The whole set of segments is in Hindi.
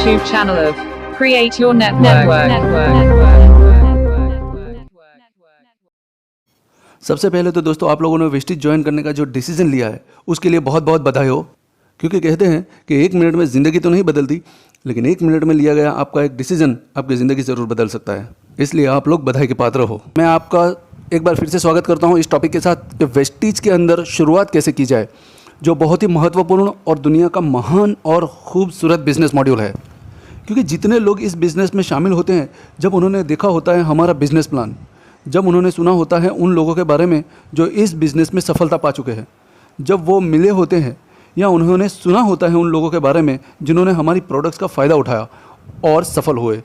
YouTube channel of Create Your Network. सबसे पहले तो दोस्तों आप लोगों ने वेस्टिज ज्वाइन करने का जो डिसीजन लिया है उसके लिए बहुत बहुत बधाई हो, क्योंकि कहते हैं कि 1 मिनट में ज़िंदगी तो नहीं बदलती, लेकिन 1 मिनट में लिया गया आपका एक डिसीजन आपकी ज़िंदगी ज़रूर बदल सकता है। इसलिए आप लोग बधाई के पात्र हो। मैं आपका एक बार फिर से स्वागत करता हूँ इस टॉपिक के साथ कि वेस्टिज के अंदर शुरुआत कैसे की जाए, जो बहुत ही महत्वपूर्ण और दुनिया का महान और खूबसूरत बिजनेस मॉड्यूल है। क्योंकि जितने लोग इस बिज़नेस में शामिल होते हैं, जब उन्होंने देखा होता है हमारा बिजनेस प्लान, जब उन्होंने सुना होता है उन लोगों के बारे में जो इस बिज़नेस में सफलता पा चुके हैं, जब वो मिले होते हैं या उन्होंने सुना होता है उन लोगों के बारे में जिन्होंने हमारी प्रोडक्ट्स का फ़ायदा उठाया और सफल हुए,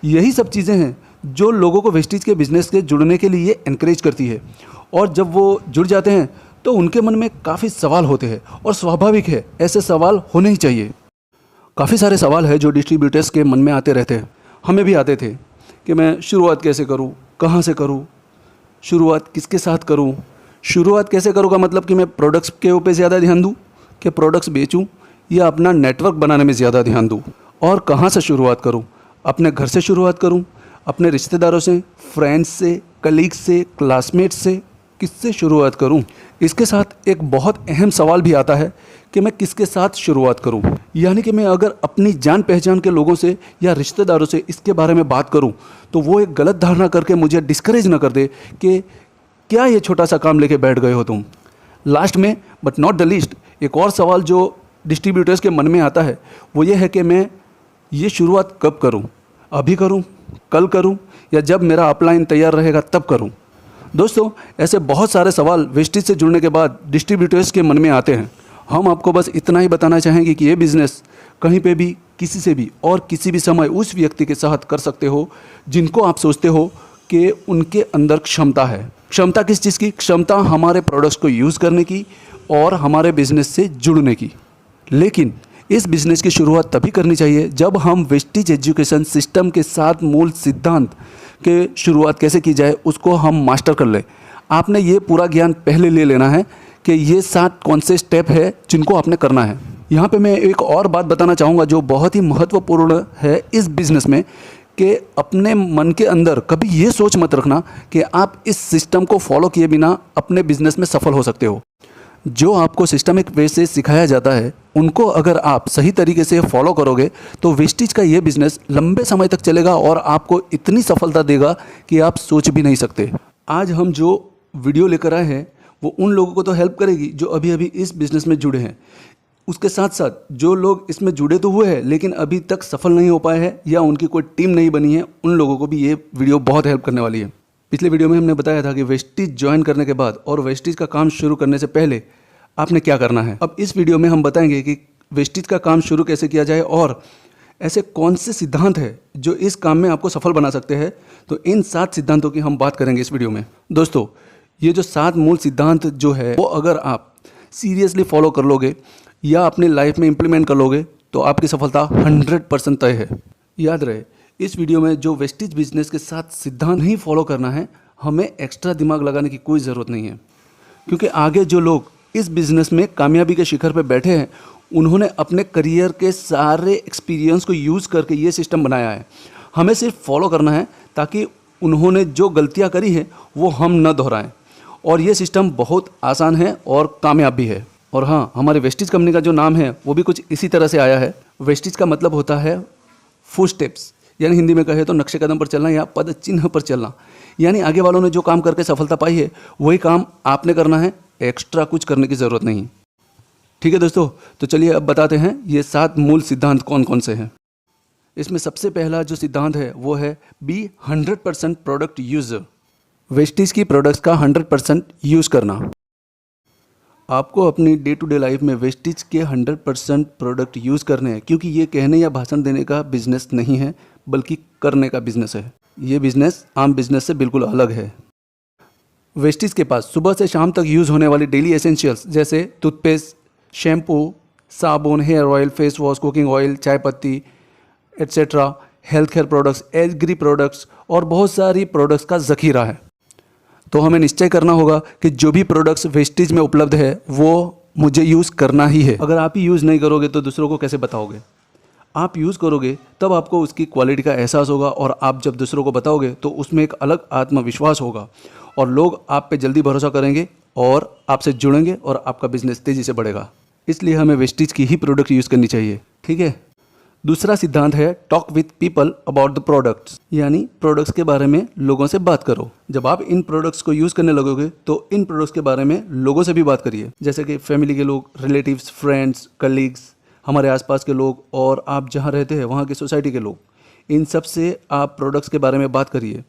यही सब चीज़ें हैं जो लोगों को वेस्टिज के बिज़नेस के जुड़ने के लिए एनकरेज करती है। और जब वो जुड़ जाते हैं तो उनके मन में काफ़ी सवाल होते हैं, और स्वाभाविक है ऐसे सवाल होने ही चाहिए। काफ़ी सारे सवाल हैं जो डिस्ट्रीब्यूटर्स के मन में आते रहते हैं, हमें भी आते थे कि मैं शुरुआत कैसे करूं, कहां से करूं, शुरुआत किसके साथ करूं। शुरुआत कैसे करूं का मतलब कि मैं प्रोडक्ट्स के ऊपर ज़्यादा ध्यान दूं, कि प्रोडक्ट्स बेचूं, या अपना नेटवर्क बनाने में ज़्यादा ध्यान दूं। और कहां से शुरुआत करूं, अपने घर से शुरुआत करूं, अपने रिश्तेदारों से, फ्रेंड्स से, कलीग्स से, क्लासमेट्स से, किससे शुरुआत करूं। इसके साथ एक बहुत अहम सवाल भी आता है कि मैं किसके साथ शुरुआत करूं। यानी कि मैं अगर अपनी जान पहचान के लोगों से या रिश्तेदारों से इसके बारे में बात करूं तो वो एक गलत धारणा करके मुझे डिस्करेज ना कर दे कि क्या ये छोटा सा काम लेके बैठ गए हो तुम। लास्ट में बट नॉट द लीस्ट, एक और सवाल जो डिस्ट्रीब्यूटर्स के मन में आता है वो ये है कि मैं ये शुरुआत कब करूँ, अभी करूँ, कल करूँ, या जब मेरा अपलाइन तैयार रहेगा तब करूँ। दोस्तों, ऐसे बहुत सारे सवाल वेस्टिज से जुड़ने के बाद डिस्ट्रीब्यूटर्स के मन में आते हैं। हम आपको बस इतना ही बताना चाहेंगे कि ये बिज़नेस कहीं पे भी, किसी से भी और किसी भी समय उस व्यक्ति के साथ कर सकते हो जिनको आप सोचते हो कि उनके अंदर क्षमता है। क्षमता किस चीज़ की? क्षमता हमारे प्रोडक्ट्स को यूज़ करने की और हमारे बिज़नेस से जुड़ने की। लेकिन इस बिज़नेस की शुरुआत तभी करनी चाहिए जब हम वेस्टिज एजुकेशन सिस्टम के 7 मूल सिद्धांत के शुरुआत कैसे की जाए उसको हम मास्टर कर लें। आपने ये पूरा ज्ञान पहले ले लेना है कि ये 7 कौन से स्टेप है जिनको आपने करना है। यहाँ पे मैं एक और बात बताना चाहूँगा जो बहुत ही महत्वपूर्ण है इस बिज़नेस में, कि अपने मन के अंदर कभी ये सोच मत रखना कि आप इस सिस्टम को फॉलो किए बिना अपने बिज़नेस में सफल हो सकते हो। जो आपको सिस्टमिक वे से सिखाया जाता है उनको अगर आप सही तरीके से फॉलो करोगे तो वेस्टिज का ये बिज़नेस लंबे समय तक चलेगा और आपको इतनी सफलता देगा कि आप सोच भी नहीं सकते। आज हम जो वीडियो लेकर आए हैं वो उन लोगों को तो हेल्प करेगी जो अभी अभी इस बिज़नेस में जुड़े हैं। उसके साथ साथ जो लोग इसमें जुड़े तो हुए हैं लेकिन अभी तक सफल नहीं हो पाए हैं या उनकी कोई टीम नहीं बनी है, उन लोगों को भी ये वीडियो बहुत हेल्प करने वाली है। पिछले वीडियो में हमने बताया था कि वेस्टिज ज्वाइन करने के बाद और वेस्टिज का काम शुरू करने से पहले आपने क्या करना है। अब इस वीडियो में हम बताएंगे कि वेस्टिज का काम शुरू कैसे किया जाए और ऐसे कौन से सिद्धांत हैं जो इस काम में आपको सफल बना सकते हैं। तो इन 7 सिद्धांतों की हम बात करेंगे इस वीडियो में। दोस्तों, ये जो 7 मूल सिद्धांत जो है वो अगर आप सीरियसली फॉलो कर लोगे या अपनी लाइफ में इम्प्लीमेंट कर लोगे तो आपकी सफलता 100% तय है। याद रहे, इस वीडियो में जो वेस्टिज बिजनेस के 7 सिद्धांत नहीं फॉलो करना है, हमें एक्स्ट्रा दिमाग लगाने की कोई ज़रूरत नहीं है। क्योंकि आगे जो लोग इस बिज़नेस में कामयाबी के शिखर पर बैठे हैं उन्होंने अपने करियर के सारे एक्सपीरियंस को यूज़ करके ये सिस्टम बनाया है। हमें सिर्फ फॉलो करना है ताकि उन्होंने जो गलतियाँ करी हैं वो हम न दोहराएं। और ये सिस्टम बहुत आसान है और कामयाब भी है। और हाँ, हमारे वेस्टिज कंपनी का जो नाम है वो भी कुछ इसी तरह से आया है। वेस्टिज का मतलब होता है फुटस्टेप्स, यानी हिंदी में कहे तो नक्शे कदम पर चलना या पद चिन्ह पर चलना। यानी आगे वालों ने जो काम करके सफलता पाई है वही काम आपने करना है, एक्स्ट्रा कुछ करने की ज़रूरत नहीं। ठीक है दोस्तों, तो चलिए अब बताते हैं ये 7 मूल सिद्धांत कौन कौन से हैं। इसमें सबसे पहला जो सिद्धांत है वो है बी 100% प्रोडक्ट यूज़र। वेस्टिज की प्रोडक्ट्स का 100% यूज़ करना। आपको अपनी डे टू डे लाइफ में वेस्टिज के 100% प्रोडक्ट यूज़ करने हैं, क्योंकि ये कहने या भाषण देने का बिजनेस नहीं है बल्कि करने का बिजनेस है। ये बिजनेस आम बिजनेस से बिल्कुल अलग है। वेस्टिज के पास सुबह से शाम तक यूज़ होने वाली डेली एसेंशियल्स जैसे टूथपेस्ट, शैम्पू, साबुन, hair oil, face wash, cooking oil, चाय पत्ती etcetera, health care products, agri products और बहुत सारी प्रोडक्ट्स का ज़खीरा है। तो हमें निश्चय करना होगा कि जो भी प्रोडक्ट्स वेस्टिज में उपलब्ध है वो मुझे यूज़ करना ही है। अगर आप ही यूज़ नहीं करोगे तो दूसरों को कैसे बताओगे। आप यूज़ करोगे तब आपको उसकी क्वालिटी का एहसास होगा और आप जब दूसरों को बताओगे तो उसमें एक अलग आत्मविश्वास होगा और लोग आप पे जल्दी भरोसा करेंगे और आपसे जुड़ेंगे और आपका बिजनेस तेज़ी से बढ़ेगा। इसलिए हमें वेस्टेज की ही प्रोडक्ट यूज़ करनी चाहिए, ठीक है। दूसरा सिद्धांत है talk with people about the products, यानी प्रोडक्ट्स के बारे में लोगों से बात करो। जब आप इन प्रोडक्ट्स को यूज़ करने लगोगे तो इन प्रोडक्ट्स के बारे में लोगों से भी बात करिए, जैसे कि फैमिली के लोग, रिलेटिव्स, फ्रेंड्स, कलीग्स, हमारे आसपास के लोग और आप जहाँ रहते हैं वहाँ की सोसाइटी के लोग। इन सब से आप प्रोडक्ट्स के बारे में बात करिए।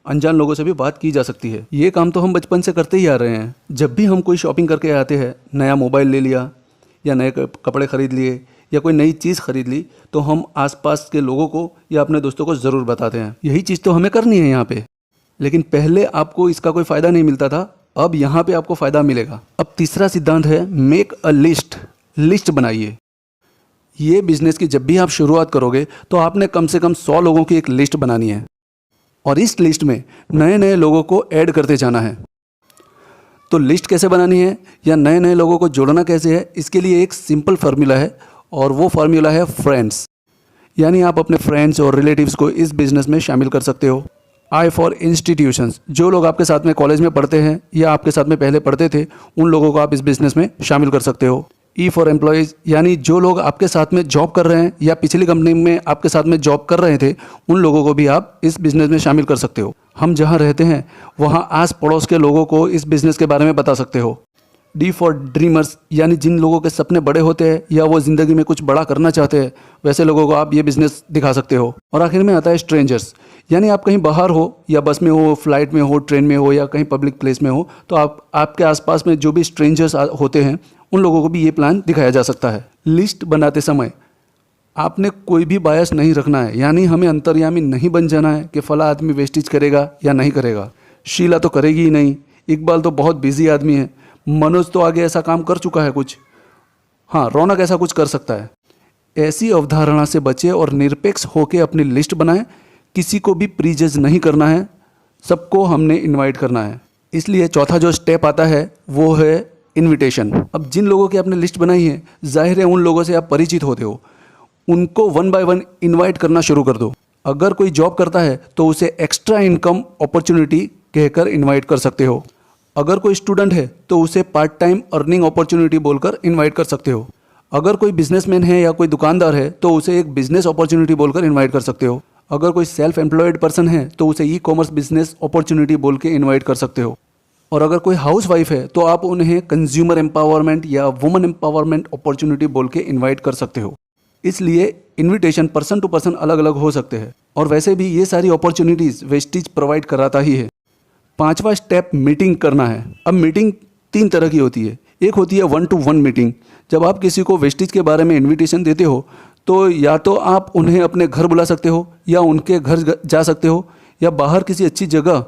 अनजान लोगों से भी बात की जा सकती है। ये काम तो हम बचपन से करते ही आ रहे हैं। जब भी हम कोई शॉपिंग करके आते हैं, नया मोबाइल ले लिया या नए कपड़े खरीद लिए या कोई नई चीज़ खरीद ली, तो हम आसपास के लोगों को या अपने दोस्तों को ज़रूर बताते हैं। यही चीज़ तो हमें करनी है यहाँ पे। लेकिन पहले आपको इसका कोई फ़ायदा नहीं मिलता था, अब यहाँ पे आपको फ़ायदा मिलेगा। अब तीसरा सिद्धांत है मेक अ लिस्ट बनाइए। ये बिज़नेस की जब भी आप शुरुआत करोगे तो आपने कम से कम 100 लोगों की एक लिस्ट बनानी है और इस लिस्ट में नए नए लोगों को ऐड करते जाना है। तो लिस्ट कैसे बनानी है या नए नए लोगों को जोड़ना कैसे है, इसके लिए एक सिंपल फार्मूला है और वो फार्मूला है फ्रेंड्स। यानी आप अपने फ्रेंड्स और रिलेटिव्स को इस बिज़नेस में शामिल कर सकते हो। आई फॉर इंस्टीट्यूशंस, जो लोग आपके साथ में कॉलेज में पढ़ते हैं या आपके साथ में पहले पढ़ते थे, उन लोगों को आप इस बिज़नेस में शामिल कर सकते हो। ई फॉर एम्प्लॉयज़, यानी जो लोग आपके साथ में जॉब कर रहे हैं या पिछली कंपनी में आपके साथ में जॉब कर रहे थे, उन लोगों को भी आप इस बिज़नेस में शामिल कर सकते हो। हम जहाँ रहते हैं वहाँ आस पड़ोस के लोगों को इस बिज़नेस के बारे में बता सकते हो। डी फॉर ड्रीमर्स, यानी जिन लोगों के सपने बड़े होते हैं या वो ज़िंदगी में कुछ बड़ा करना चाहते हैं, वैसे लोगों को आप ये बिज़नेस दिखा सकते हो। और आखिर में आता है स्ट्रेंजर्स, यानी आप कहीं बाहर हो या बस में हो, फ्लाइट में हो, ट्रेन में हो या कहीं पब्लिक प्लेस में हो, तो आपके आसपास में जो भी स्ट्रेंजर्स होते हैं उन लोगों को भी ये प्लान दिखाया जा सकता है। लिस्ट बनाते समय आपने कोई भी बायस नहीं रखना है, यानी हमें अंतर्यामी नहीं बन जाना है कि फला आदमी वेस्टेज करेगा या नहीं करेगा। शीला तो करेगी ही नहीं, इकबाल तो बहुत बिजी आदमी है, मनोज तो आगे ऐसा काम कर चुका है कुछ, हाँ रौनक ऐसा कुछ कर सकता है। ऐसी अवधारणा से बचे और निरपेक्ष होकर अपनी लिस्ट बनाएं। किसी को भी प्रीजज नहीं करना है, सबको हमने इनवाइट करना है। इसलिए चौथा जो स्टेप आता है वो है इनविटेशन। अब जिन लोगों की आपने लिस्ट बनाई है, जाहिर है उन लोगों से आप परिचित होते हो, उनको 1 बाय 1 इनवाइट करना शुरू कर दो। अगर कोई जॉब करता है तो उसे एक्स्ट्रा इनकम अपॉर्चुनिटी कहकर इनवाइट कर सकते हो। अगर कोई स्टूडेंट है तो उसे पार्ट टाइम अर्निंग अपॉर्चुनिटी बोलकर इनवाइट कर सकते हो। अगर कोई बिजनेसमैन है या कोई दुकानदार है तो उसे एक बिजनेस अपॉर्चुनिटी बोलकर इनवाइट कर सकते हो। अगर कोई सेल्फ एम्प्लॉयड पर्सन है तो उसे ई कॉमर्स बिजनेस अपॉर्चुनिटी बोल के इन्वाइट कर सकते हो। और अगर कोई हाउस वाइफ है तो आप उन्हें कंज्यूमर एम्पावरमेंट या वुमन एम्पावरमेंट अपॉर्चुनिटी बोल के इन्वाइट कर सकते हो। इसलिए इन्विटेशन पर्सन टू पर्सन अलग अलग हो सकते हैं और वैसे भी ये सारी अपॉर्चुनिटीज़ वेस्टेज प्रोवाइड कराता ही है। पांचवा स्टेप मीटिंग करना है। अब मीटिंग 3 तरह की होती है। एक होती है 1-to-1 मीटिंग। जब आप किसी को वेस्टेज के बारे में इन्विटेशन देते हो तो या तो आप उन्हें अपने घर बुला सकते हो या उनके घर जा सकते हो या बाहर किसी अच्छी जगह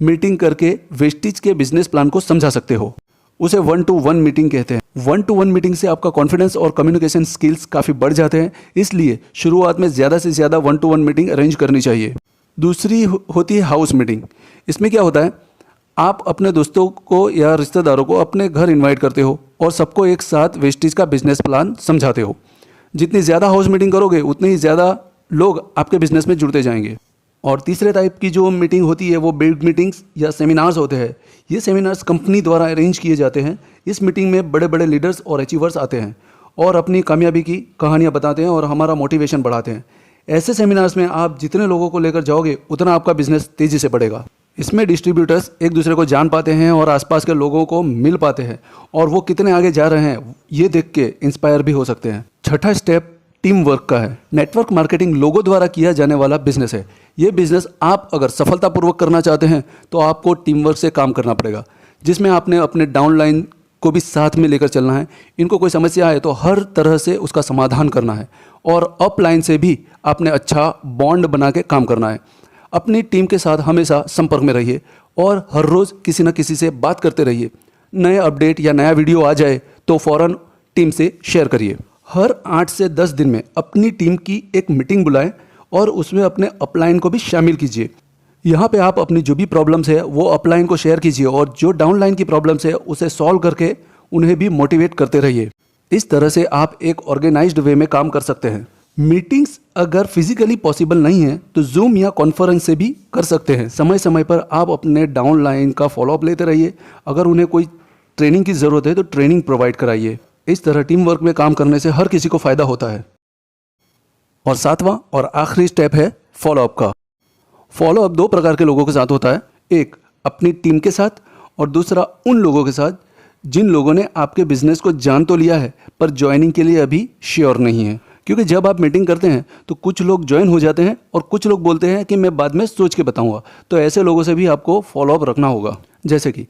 मीटिंग करके वेस्टेज के बिजनेस प्लान को समझा सकते हो। उसे 1-to-1 मीटिंग कहते हैं। 1-to-1 मीटिंग से आपका कॉन्फिडेंस और कम्युनिकेशन स्किल्स काफ़ी बढ़ जाते हैं, इसलिए शुरुआत में ज़्यादा से ज़्यादा 1-to-1 मीटिंग अरेंज करनी चाहिए। दूसरी होती है हाउस मीटिंग। इसमें क्या होता है, आप अपने दोस्तों को या रिश्तेदारों को अपने घर इन्वाइट करते हो और सबको एक साथ वेस्टेज का बिजनेस प्लान समझाते हो। जितनी ज़्यादा हाउस मीटिंग करोगे उतनी ही ज़्यादा लोग आपके बिजनेस में जुड़ते जाएंगे। और तीसरे टाइप की जो मीटिंग होती है वो बिल्ड मीटिंग्स या सेमिनार्स होते हैं। ये सेमिनार्स कंपनी द्वारा अरेंज किए जाते हैं। इस मीटिंग में बड़े बड़े लीडर्स और अचीवर्स आते हैं और अपनी कामयाबी की कहानियाँ बताते हैं और हमारा मोटिवेशन बढ़ाते हैं। ऐसे सेमिनार्स में आप जितने लोगों को लेकर जाओगे उतना आपका बिजनेस तेज़ी से बढ़ेगा। इसमें डिस्ट्रीब्यूटर्स एक दूसरे को जान पाते हैं और आसपास के लोगों को मिल पाते हैं और वो कितने आगे जा रहे हैं ये देख के इंस्पायर भी हो सकते हैं। छठा स्टेप टीम वर्क का है। नेटवर्क मार्केटिंग लोगों द्वारा किया जाने वाला बिजनेस है। ये बिजनेस आप अगर सफलतापूर्वक करना चाहते हैं तो आपको टीम वर्क से काम करना पड़ेगा, जिसमें आपने अपने डाउनलाइन को भी साथ में लेकर चलना है। इनको कोई समस्या आए तो हर तरह से उसका समाधान करना है और अपलाइन से भी आपने अच्छा बॉन्ड बना के काम करना है। अपनी टीम के साथ हमेशा संपर्क में रहिए और हर रोज़ किसी न किसी से बात करते रहिए। नए अपडेट या नया वीडियो आ जाए तो फ़ौरन टीम से शेयर करिए। हर 8 से 10 दिन में अपनी टीम की एक मीटिंग बुलाएं और उसमें अपने अपलाइन को भी शामिल कीजिए। यहाँ पे आप अपनी जो भी प्रॉब्लम्स है वो अपलाइन को शेयर कीजिए और जो डाउनलाइन की प्रॉब्लम्स है उसे सॉल्व करके उन्हें भी मोटिवेट करते रहिए। इस तरह से आप एक ऑर्गेनाइज्ड वे में काम कर सकते हैं। मीटिंग्स अगर फिजिकली पॉसिबल नहीं है तो जूम या कॉन्फ्रेंस से भी कर सकते हैं। समय समय पर आप अपने डाउनलाइन का फॉलोअप लेते रहिए। अगर उन्हें कोई ट्रेनिंग की ज़रूरत है तो ट्रेनिंग प्रोवाइड कराइए। इस तरह टीम वर्क में काम करने से हर किसी को फ़ायदा होता है। और सातवां और आखिरी स्टेप है फॉलोअप का। फॉलोअप दो प्रकार के लोगों के साथ होता है, एक अपनी टीम के साथ और दूसरा उन लोगों के साथ जिन लोगों ने आपके बिजनेस को जान तो लिया है पर ज्वाइनिंग के लिए अभी श्योर नहीं है। क्योंकि जब आप मीटिंग करते हैं तो कुछ लोग ज्वाइन हो जाते हैं और कुछ लोग बोलते हैं कि मैं बाद में सोच के बताऊंगा। तो ऐसे लोगों से भी आपको फॉलोअप रखना होगा। जैसे कि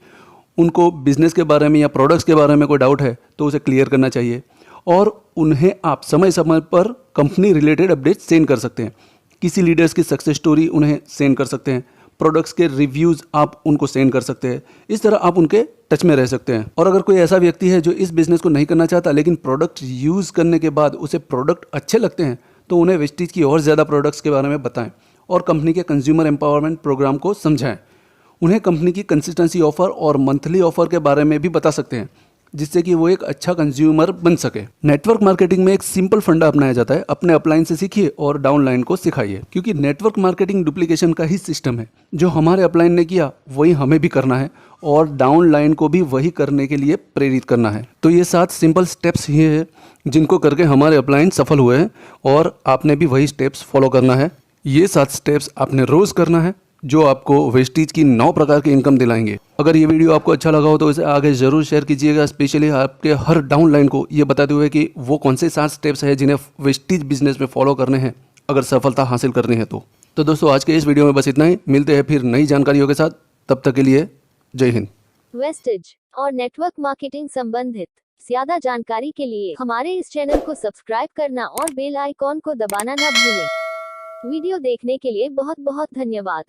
उनको बिजनेस के बारे में या प्रोडक्ट्स के बारे में कोई डाउट है तो उसे क्लियर करना चाहिए और उन्हें आप समय समय पर कंपनी रिलेटेड अपडेट सेंड कर सकते हैं। किसी लीडर्स की सक्सेस स्टोरी उन्हें सेंड कर सकते हैं। प्रोडक्ट्स के रिव्यूज़ आप उनको सेंड कर सकते हैं। इस तरह आप उनके टच में रह सकते हैं। और अगर कोई ऐसा व्यक्ति है जो इस बिज़नेस को नहीं करना चाहता लेकिन प्रोडक्ट यूज़ करने के बाद उसे प्रोडक्ट अच्छे लगते हैं तो उन्हें वेस्टीज की और ज़्यादा प्रोडक्ट्स के बारे में बताएं और कंपनी के कंज्यूमर एम्पावरमेंट प्रोग्राम को समझाएं। उन्हें कंपनी की कंसिस्टेंसी ऑफर और मंथली ऑफर के बारे में भी बता सकते हैं जिससे कि वो एक अच्छा कंज्यूमर बन सके। नेटवर्क मार्केटिंग में एक सिंपल फंडा अपनाया जाता है, अपने अपलाइन से सीखिए और डाउनलाइन को सिखाइए। क्योंकि नेटवर्क मार्केटिंग डुप्लीकेशन का ही सिस्टम है। जो हमारे अपलाइन ने किया वही हमें भी करना है और डाउनलाइन को भी वही करने के लिए प्रेरित करना है। तो ये 7 सिंपल स्टेप्स ही है जिनको करके हमारे अपलाइन सफल हुए हैं और आपने भी वही स्टेप्स फॉलो करना है। ये 7 स्टेप्स आपने रोज़ करना है जो आपको वेस्टीज की 9 प्रकार की इनकम दिलाएंगे। अगर ये वीडियो आपको अच्छा लगा हो तो इसे आगे ज़रूर शेयर कीजिएगा, स्पेशली आपके हर डाउनलाइन को ये बताते हुए कि वो कौन से 7 स्टेप्स हैं जिन्हें वेस्टीज बिजनेस में फॉलो करने हैं अगर सफलता हासिल करनी है तो दोस्तों आज के इस वीडियो में बस इतना ही। मिलते हैं फिर नई जानकारियों के साथ, तब तक के लिए जय हिंद। वेस्टेज और नेटवर्क मार्केटिंग संबंधित ज्यादा जानकारी के लिए हमारे इस चैनल को सब्सक्राइब करना और बेल आइकॉन को दबाना न भूलें। वीडियो देखने के लिए बहुत बहुत धन्यवाद।